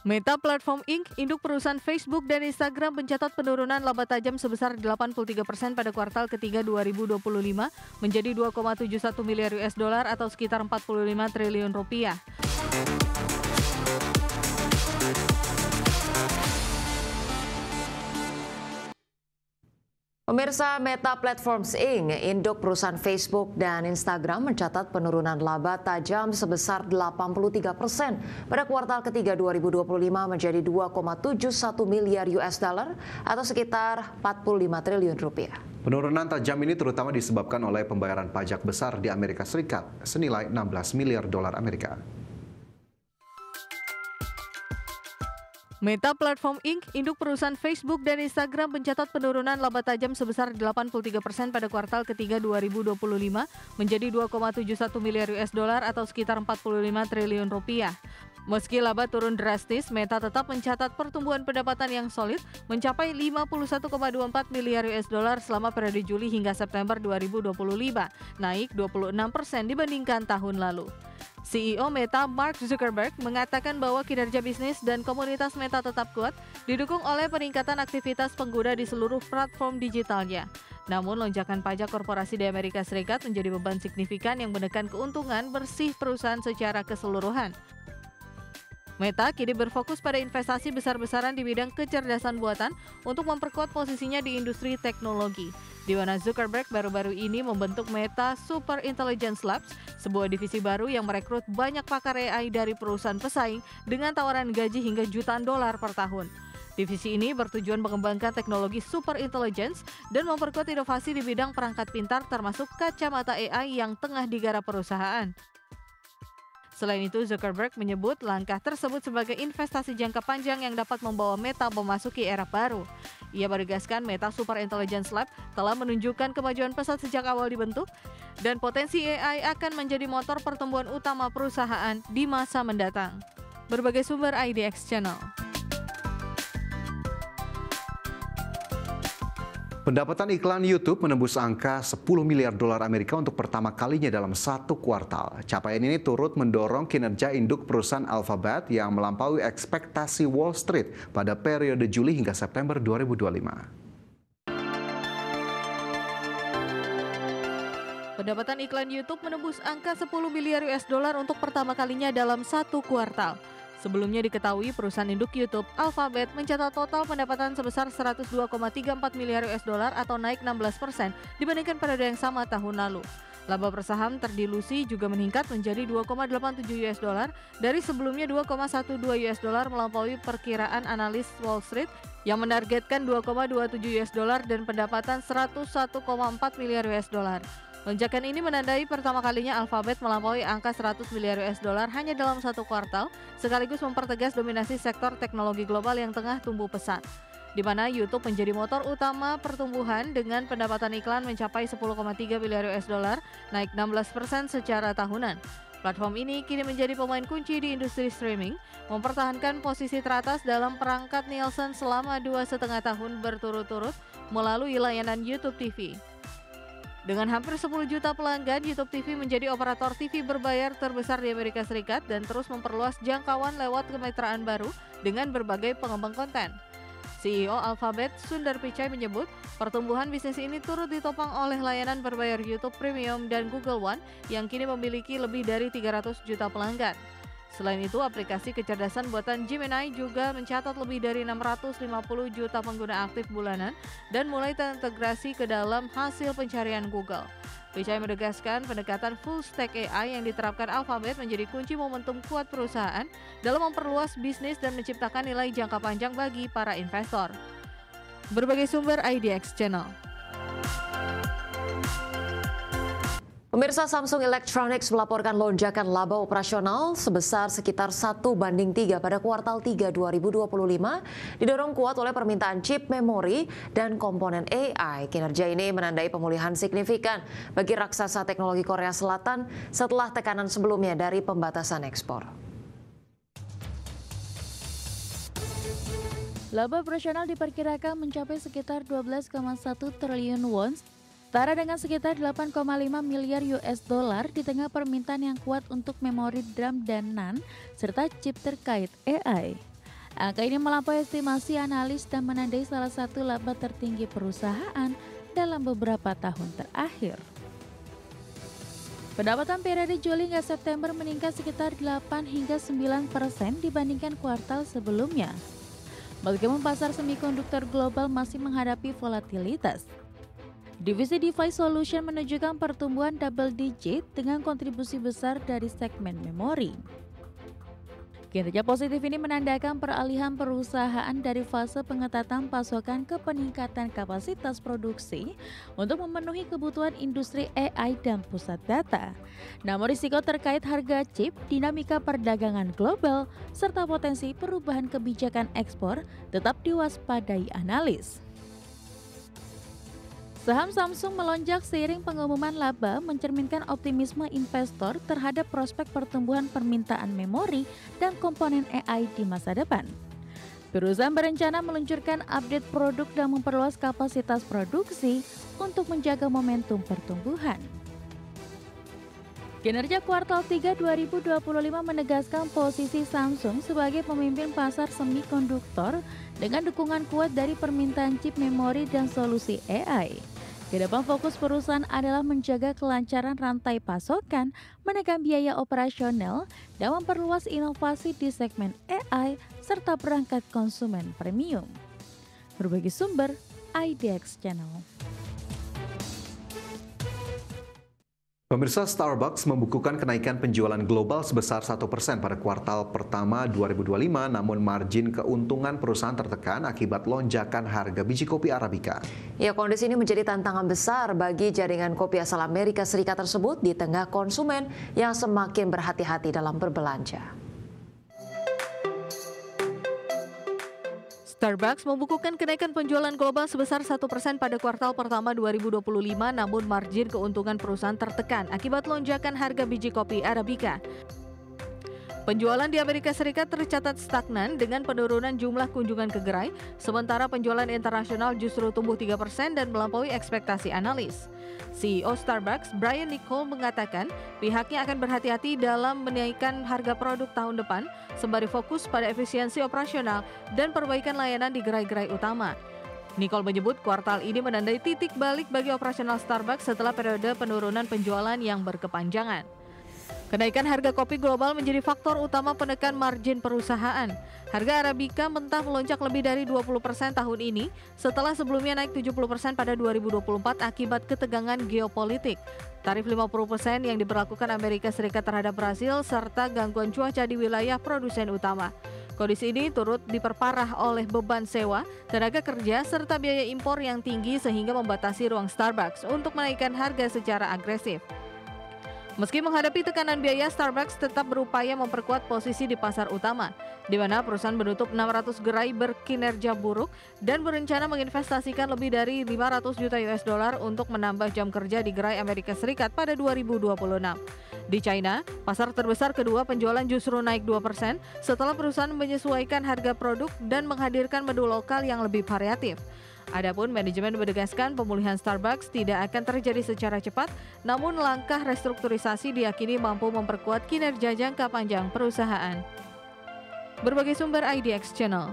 Meta Platform Inc., induk perusahaan Facebook dan Instagram mencatat penurunan laba tajam sebesar 83% pada kuartal ketiga 2025 menjadi 2,71 miliar US dollar atau sekitar 45 triliun rupiah. Pemirsa, Meta Platforms Inc., induk perusahaan Facebook dan Instagram mencatat penurunan laba tajam sebesar 83% pada kuartal ketiga 2025 menjadi 2,71 miliar US dollar atau sekitar 45 triliun rupiah. Penurunan tajam ini terutama disebabkan oleh pembayaran pajak besar di Amerika Serikat senilai 16 miliar dolar Amerika. Meta Platform Inc., induk perusahaan Facebook dan Instagram mencatat penurunan laba tajam sebesar 83% pada kuartal ketiga 2025 menjadi 2,71 miliar US dollar atau sekitar 45 triliun rupiah. Meski laba turun drastis, Meta tetap mencatat pertumbuhan pendapatan yang solid mencapai 51,24 miliar US dollar selama periode Juli hingga September 2025, naik 26% dibandingkan tahun lalu. CEO Meta Mark Zuckerberg mengatakan bahwa kinerja bisnis dan komunitas Meta tetap kuat, didukung oleh peningkatan aktivitas pengguna di seluruh platform digitalnya. Namun, lonjakan pajak korporasi di Amerika Serikat menjadi beban signifikan yang menekan keuntungan bersih perusahaan secara keseluruhan. Meta kini berfokus pada investasi besar-besaran di bidang kecerdasan buatan untuk memperkuat posisinya di industri teknologi, di mana Zuckerberg baru-baru ini membentuk Meta Super Intelligence Labs, sebuah divisi baru yang merekrut banyak pakar AI dari perusahaan pesaing dengan tawaran gaji hingga jutaan dolar per tahun. Divisi ini bertujuan mengembangkan teknologi super intelligence dan memperkuat inovasi di bidang perangkat pintar termasuk kacamata AI yang tengah digarap perusahaan. Selain itu, Zuckerberg menyebut langkah tersebut sebagai investasi jangka panjang yang dapat membawa Meta memasuki era baru. Ia menegaskan Meta Super Intelligence Lab telah menunjukkan kemajuan pesat sejak awal dibentuk dan potensi AI akan menjadi motor pertumbuhan utama perusahaan di masa mendatang. Berbagai sumber IDX Channel. Pendapatan iklan YouTube menembus angka 10 miliar dolar Amerika untuk pertama kalinya dalam satu kuartal. Capaian ini turut mendorong kinerja induk perusahaan Alphabet yang melampaui ekspektasi Wall Street pada periode Juli hingga September 2025. Pendapatan iklan YouTube menembus angka 10 miliar US dollar untuk pertama kalinya dalam satu kuartal. Sebelumnya diketahui perusahaan induk YouTube, Alphabet, mencatat total pendapatan sebesar 102,34 miliar US dollar atau naik 16% dibandingkan periode yang sama tahun lalu. Laba per saham terdilusi juga meningkat menjadi 2,87 US dollar dari sebelumnya 2,12 US dollar melampaui perkiraan analis Wall Street yang menargetkan 2,27 US dollar dan pendapatan 101,4 miliar US dollar. Lonjakan ini menandai pertama kalinya Alphabet melampaui angka 100 miliar US dollar hanya dalam satu kuartal, sekaligus mempertegas dominasi sektor teknologi global yang tengah tumbuh pesat, di mana YouTube menjadi motor utama pertumbuhan dengan pendapatan iklan mencapai 10,3 miliar US dollar, naik 16% secara tahunan. Platform ini kini menjadi pemain kunci di industri streaming, mempertahankan posisi teratas dalam perangkat Nielsen selama 2,5 tahun berturut-turut melalui layanan YouTube TV. Dengan hampir 10 juta pelanggan, YouTube TV menjadi operator TV berbayar terbesar di Amerika Serikat dan terus memperluas jangkauan lewat kemitraan baru dengan berbagai pengembang konten. CEO Alphabet, Sundar Pichai menyebut, pertumbuhan bisnis ini turut ditopang oleh layanan berbayar YouTube Premium dan Google One yang kini memiliki lebih dari 300 juta pelanggan. Selain itu, aplikasi kecerdasan buatan Gemini juga mencatat lebih dari 650 juta pengguna aktif bulanan dan mulai terintegrasi ke dalam hasil pencarian Google. Pichai menegaskan pendekatan full stack AI yang diterapkan Alphabet menjadi kunci momentum kuat perusahaan dalam memperluas bisnis dan menciptakan nilai jangka panjang bagi para investor. Berbagai sumber IDX Channel. Pemirsa, Samsung Electronics melaporkan lonjakan laba operasional sebesar sekitar 1:3 pada kuartal 3 2025, didorong kuat oleh permintaan chip memori dan komponen AI. Kinerja ini menandai pemulihan signifikan bagi raksasa teknologi Korea Selatan setelah tekanan sebelumnya dari pembatasan ekspor. Laba operasional diperkirakan mencapai sekitar 12,1 triliun won, setara dengan sekitar 8,5 miliar US dollar di tengah permintaan yang kuat untuk memori DRAM dan NAND serta chip terkait AI. Angka ini melampaui estimasi analis dan menandai salah satu laba tertinggi perusahaan dalam beberapa tahun terakhir. Pendapatan periode Juli hingga September meningkat sekitar 8 hingga 9% dibandingkan kuartal sebelumnya. Meskipun pasar semikonduktor global masih menghadapi volatilitas, divisi Device Solution menunjukkan pertumbuhan double digit dengan kontribusi besar dari segmen memori. Kinerja positif ini menandakan peralihan perusahaan dari fase pengetatan pasokan ke peningkatan kapasitas produksi untuk memenuhi kebutuhan industri AI dan pusat data. Namun risiko terkait harga chip, dinamika perdagangan global, serta potensi perubahan kebijakan ekspor tetap diwaspadai analis. Saham Samsung melonjak seiring pengumuman laba mencerminkan optimisme investor terhadap prospek pertumbuhan permintaan memori dan komponen AI di masa depan. Perusahaan berencana meluncurkan update produk dan memperluas kapasitas produksi untuk menjaga momentum pertumbuhan. Kinerja kuartal 3 2025 menegaskan posisi Samsung sebagai pemimpin pasar semikonduktor dengan dukungan kuat dari permintaan chip memori dan solusi AI. Kedepan fokus perusahaan adalah menjaga kelancaran rantai pasokan, menekan biaya operasional, dan memperluas inovasi di segmen AI serta perangkat konsumen premium. Berbagi sumber, IDX Channel. Pemirsa, Starbucks membukukan kenaikan penjualan global sebesar 1% pada kuartal pertama 2025, namun margin keuntungan perusahaan tertekan akibat lonjakan harga biji kopi Arabica. Ya, kondisi ini menjadi tantangan besar bagi jaringan kopi asal Amerika Serikat tersebut di tengah konsumen yang semakin berhati-hati dalam berbelanja. Starbucks membukukan kenaikan penjualan global sebesar 1% pada kuartal pertama 2025, namun margin keuntungan perusahaan tertekan akibat lonjakan harga biji kopi Arabica. Penjualan di Amerika Serikat tercatat stagnan dengan penurunan jumlah kunjungan ke gerai, sementara penjualan internasional justru tumbuh 3% dan melampaui ekspektasi analis. CEO Starbucks, Brian Niccol, mengatakan pihaknya akan berhati-hati dalam menaikkan harga produk tahun depan sembari fokus pada efisiensi operasional dan perbaikan layanan di gerai-gerai utama. Niccol menyebut kuartal ini menandai titik balik bagi operasional Starbucks setelah periode penurunan penjualan yang berkepanjangan. Kenaikan harga kopi global menjadi faktor utama penekan margin perusahaan. Harga Arabica mentah melonjak lebih dari 20% tahun ini setelah sebelumnya naik 70% pada 2024 akibat ketegangan geopolitik. Tarif 50% yang diberlakukan Amerika Serikat terhadap Brasil serta gangguan cuaca di wilayah produsen utama. Kondisi ini turut diperparah oleh beban sewa, tenaga kerja, serta biaya impor yang tinggi sehingga membatasi ruang Starbucks untuk menaikkan harga secara agresif. Meski menghadapi tekanan biaya, Starbucks tetap berupaya memperkuat posisi di pasar utama, di mana perusahaan menutup 600 gerai berkinerja buruk dan berencana menginvestasikan lebih dari 500 juta US dollar untuk menambah jam kerja di gerai Amerika Serikat pada 2026. Di China, pasar terbesar kedua penjualan justru naik 2% setelah perusahaan menyesuaikan harga produk dan menghadirkan menu lokal yang lebih variatif. Adapun manajemen menegaskan pemulihan Starbucks tidak akan terjadi secara cepat, namun langkah restrukturisasi diyakini mampu memperkuat kinerja jangka panjang perusahaan. Berbagai sumber IDX Channel.